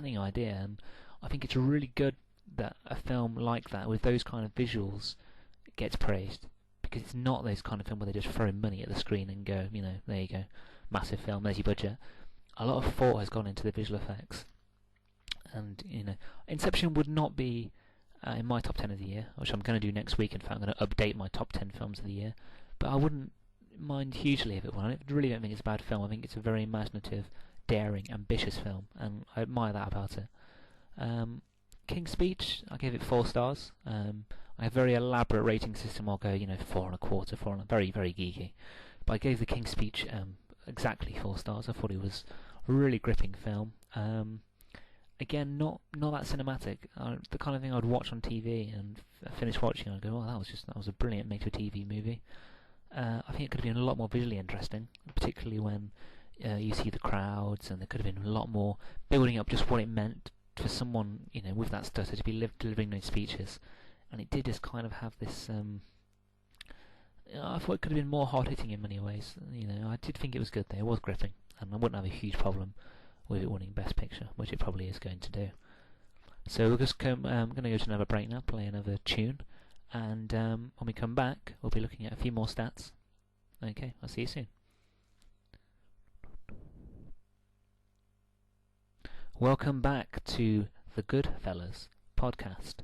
stunning idea, and I think it's really good that a film like that with those kind of visuals gets praised, because it's not those kind of film where they just throw money at the screen and go, there you go, massive film, there's your budget. A lot of thought has gone into the visual effects, and Inception would not be in my top 10 of the year, which I'm going to do next week. In fact, I'm going to update my top 10 films of the year, but I wouldn't mind hugely if it won. I really don't think it's a bad film. I think it's a very imaginative, daring, ambitious film, and I admire that about it. King's Speech, I gave it 4 stars. I have a very elaborate rating system. I'll go, 4.25, 4, very, very geeky. But I gave the King's Speech exactly 4 stars. I thought it was a really gripping film. Again, not that cinematic. The kind of thing I'd watch on TV and finish watching and I'd go, oh, that was a brilliant made-for-TV movie. I think it could have been a lot more visually interesting, particularly when you see the crowds, and there could have been a lot more building up just what it meant for someone, with that stutter to be delivering those speeches. And it did just kind of have this. I thought it could have been more hard-hitting in many ways. I did think it was good there. It was gripping, and I wouldn't have a huge problem with it winning Best Picture, which it probably is going to do. So we'll just I'm going to go to another break now, play another tune, and when we come back, we'll be looking at a few more stats. Okay, I'll see you soon. Welcome back to the Goodfellas podcast.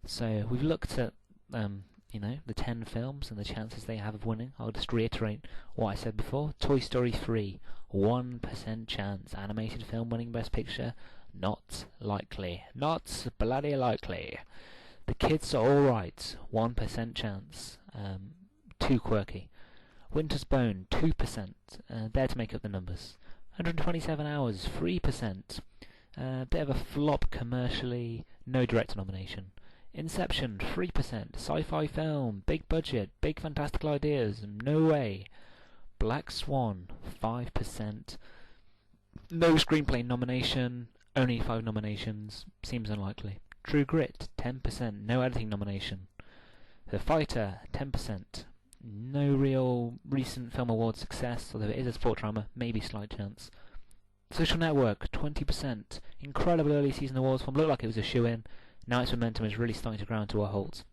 So we've looked at the 10 films and the chances they have of winning. I'll just reiterate what I said before. Toy Story 3, 1% chance. Animated film winning Best Picture, not likely. Not bloody likely. The Kids Are Alright, 1% chance. Too quirky. Winter's Bone, 2%. There to make up the numbers. 127 Hours, 3%. Bit of a flop commercially, no director nomination. Inception, 3%. Sci-fi film, big budget, big fantastical ideas, no way. Black Swan, 5%. No screenplay nomination, only 5 nominations, seems unlikely. True Grit, 10%, no editing nomination. The Fighter, 10%. No real recent film award success, although it is a sport drama, maybe slight chance. Social Network, 20%. Incredible early season awards form, looked like it was a shoe-in. Now its momentum is really starting to ground to a halt.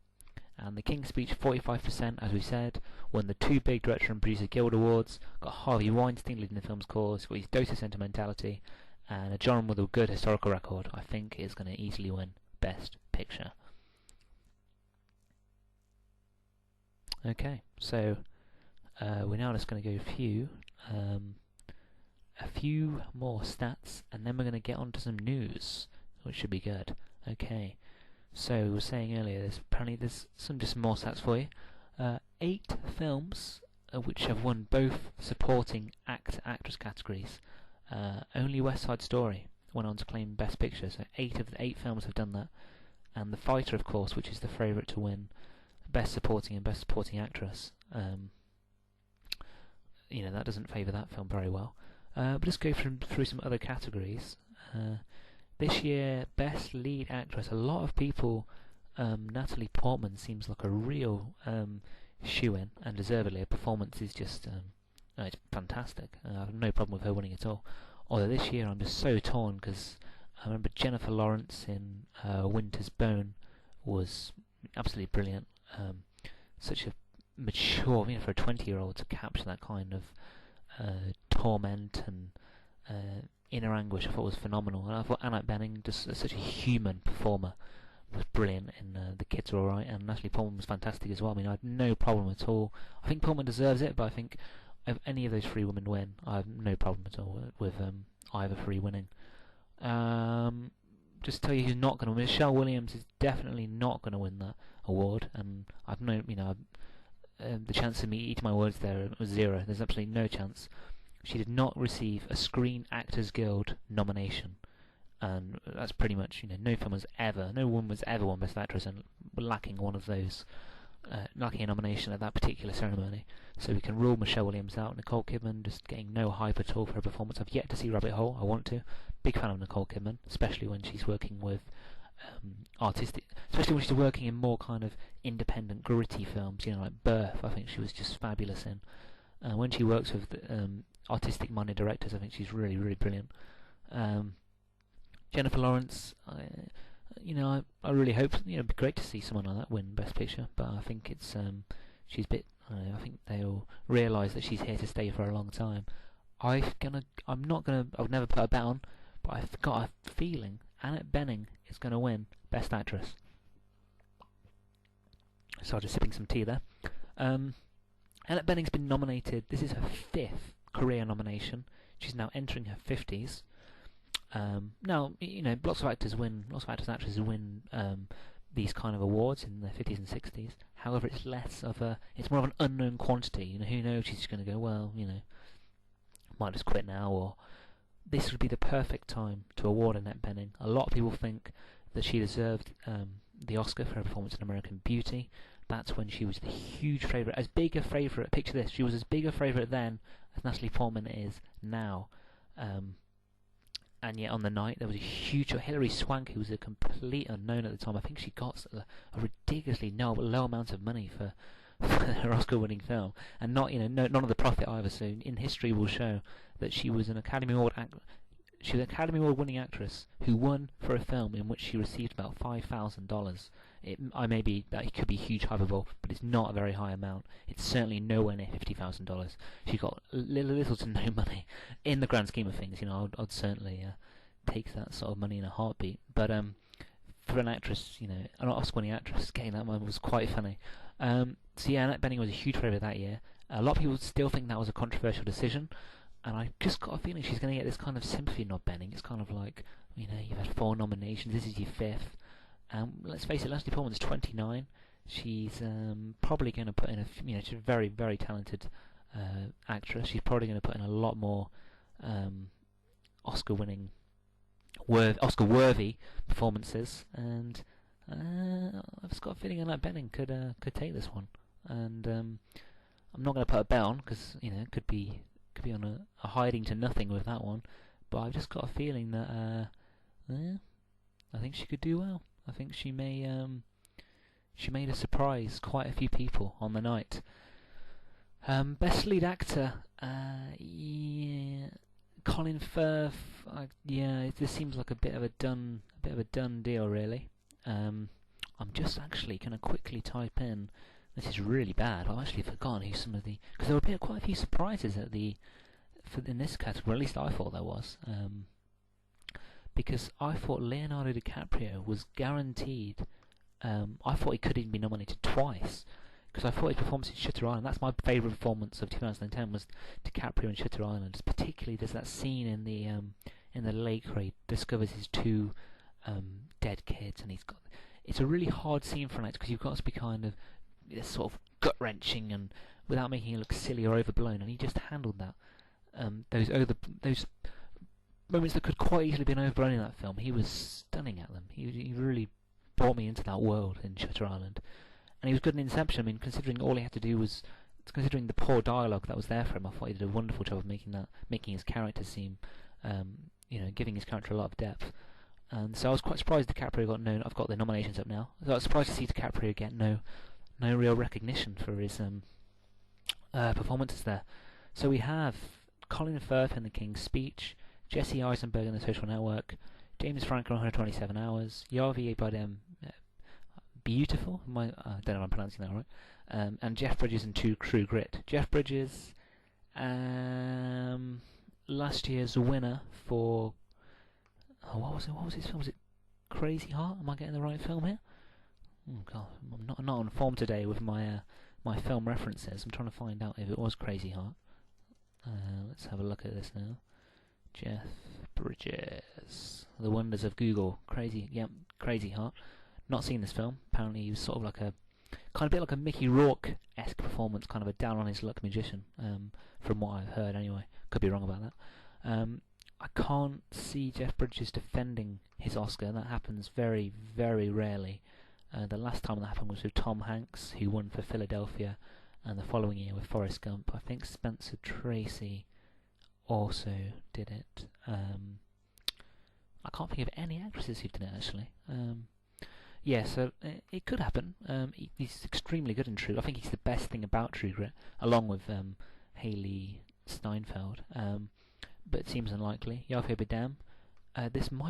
And the King's Speech, 45%, as we said, won the 2 big Director and Producer Guild Awards, got Harvey Weinstein leading the film's cause, got his dose of sentimentality, and a John with a good historical record, I think, is going to easily win Best Picture. Okay, so we're now just going to go a few more stats, and then we're going to get on to some news, which should be good. Okay, so we were saying earlier, there's some more stats for you. 8 films which have won both supporting actress categories. Only West Side Story went on to claim Best Picture, so 8 of the 8 films have done that. And The Fighter, of course, which is the favourite to win Best Supporting and Best Supporting Actress. That doesn't favour that film very well. But let's go through some other categories. This year, Best Lead Actress, a lot of people, Natalie Portman seems like a real shoe-in, and deservedly. Her performance is just, it's fantastic. I have no problem with her winning at all. Although this year I'm just so torn, because I remember Jennifer Lawrence in Winter's Bone was absolutely brilliant. Such a mature, for a 20-year-old to capture that kind of torment and inner anguish, I thought was phenomenal. And I thought Annette Bening, just such a human performer, was brilliant in The Kids Are Alright, and Natalie Portman was fantastic as well. I had no problem at all. I think Portman deserves it, but I think if any of those 3 women win, I have no problem at all with either 3 winning. Just tell you who's not going to win. Michelle Williams is definitely not going to win that award, and I've the chance of me eating my words there was 0. There's absolutely no chance. She did not receive a Screen Actors Guild nomination, and that's pretty much, no woman was ever won Best Actress, and lacking one of those, lacking a nomination at that particular ceremony. So we can rule Michelle Williams out. Nicole Kidman just getting no hype at all for her performance. I've yet to see Rabbit Hole. I want to. Big fan of Nicole Kidman, especially when she's working with especially when she's working in more kind of independent, gritty films, like Birth. I think she was just fabulous in. When she works with artistic-minded directors, I think she's really, really brilliant. Jennifer Lawrence, I really hope, it'd be great to see someone like that win Best Picture, but I think it's she's a bit. I think they'll realise that she's here to stay for a long time. I'm not gonna. I would never put a bet on, but I've got a feeling Annette Bening is gonna win Best Actress. So I'm just sipping some tea there. Annette Bening's been nominated. This is her 5th career nomination. She's now entering her 50s. Now, lots of actors and actresses win these kind of awards in their 50s and 60s. However, it's it's more of an unknown quantity. Who knows? She's going to go, well, might just quit now, or this would be the perfect time to award Annette Bening. A lot of people think that she deserved the Oscar for her performance in American Beauty. That's when she was the huge favourite, as big a favourite. Picture this: she was as big a favourite then as Natalie Portman is now. And yet on the night there was a huge Hilary Swank, who was a complete unknown at the time. I think she got a ridiculously low amount of money for her Oscar-winning film, and none of the profit either. So in history will show that she was an Academy Award-winning actress who won for a film in which she received about $5,000. That could be huge hyperbole, but it's not a very high amount. It's certainly nowhere near $50,000. She got little to no money in the grand scheme of things. I'd certainly take that sort of money in a heartbeat. But for an actress, an Oscar-winning actress, getting that money was quite funny. So yeah, Annette Bening was a huge favourite that year. A lot of people still think that was a controversial decision, and I just got a feeling she's going to get this kind of sympathy nod. Bening. It's kind of like, you've had 4 nominations. This is your 5th. Let's face it, Natalie Portman's 29. She's probably going to put in she's a very, very talented actress. She's probably going to put in a lot more Oscar-worthy performances, and I've just got a feeling Annette Bening could take this one. And I'm not going to put a bet on, because it could be on a hiding to nothing with that one. But I've just got a feeling that I think she could do well. I think she made a surprise quite a few people on the night. Best lead actor, Colin Firth. This seems like a bit of a done deal, really. I'm just actually going to quickly type in. This is really bad. I've actually forgotten who some of because there were quite a few surprises in this category. At least I thought there was. Because I thought Leonardo DiCaprio was guaranteed. I thought he could even be nominated twice, because I thought his performance in Shutter Island, that's my favourite performance of 2010, was DiCaprio in Shutter Island. Particularly, there's that scene in the lake where he discovers his 2 dead kids, and it's a really hard scene for an actor, because you've got to be kind of sort of gut wrenching and without making it look silly or overblown, and he just handled that. Those moments that could quite easily have been overblown in that film, he was stunning at them. He really brought me into that world in Shutter Island. And he was good in Inception. I mean, considering all he had to do was, considering the poor dialogue that was there for him, I thought he did a wonderful job of making his character seem, giving his character a lot of depth. And so I was quite surprised DiCaprio got no. I've got the nominations up now. So I was surprised to see DiCaprio get no real recognition for his performances there. So we have Colin Firth in The King's Speech, Jesse Eisenberg in The Social Network, James Franco in 127 Hours, Javier Bardem, Beautiful, I don't know if I'm pronouncing that right, and Jeff Bridges in True Grit. Jeff Bridges, last year's winner for, what was his film? Was it Crazy Heart? Am I getting the right film here? Oh god, I'm not on form today with my film references. I'm trying to find out if it was Crazy Heart. Let's have a look at this now. Jeff Bridges, The Wonders of Google. Crazy Heart. Not seen this film. Apparently he was sort of like a bit like a Mickey Rourke-esque performance, kind of a down on his luck magician, from what I've heard anyway. Could be wrong about that. I can't see Jeff Bridges defending his Oscar. That happens very, very rarely. The last time that happened was with Tom Hanks, who won for Philadelphia, and the following year with Forrest Gump. I think Spencer Tracy also did it. I can't think of any actresses who've done it, actually. So it could happen. He's extremely good in True. I think he's the best thing about True Grit, along with Haley Steinfeld. But it seems unlikely. Javier Bardem. This might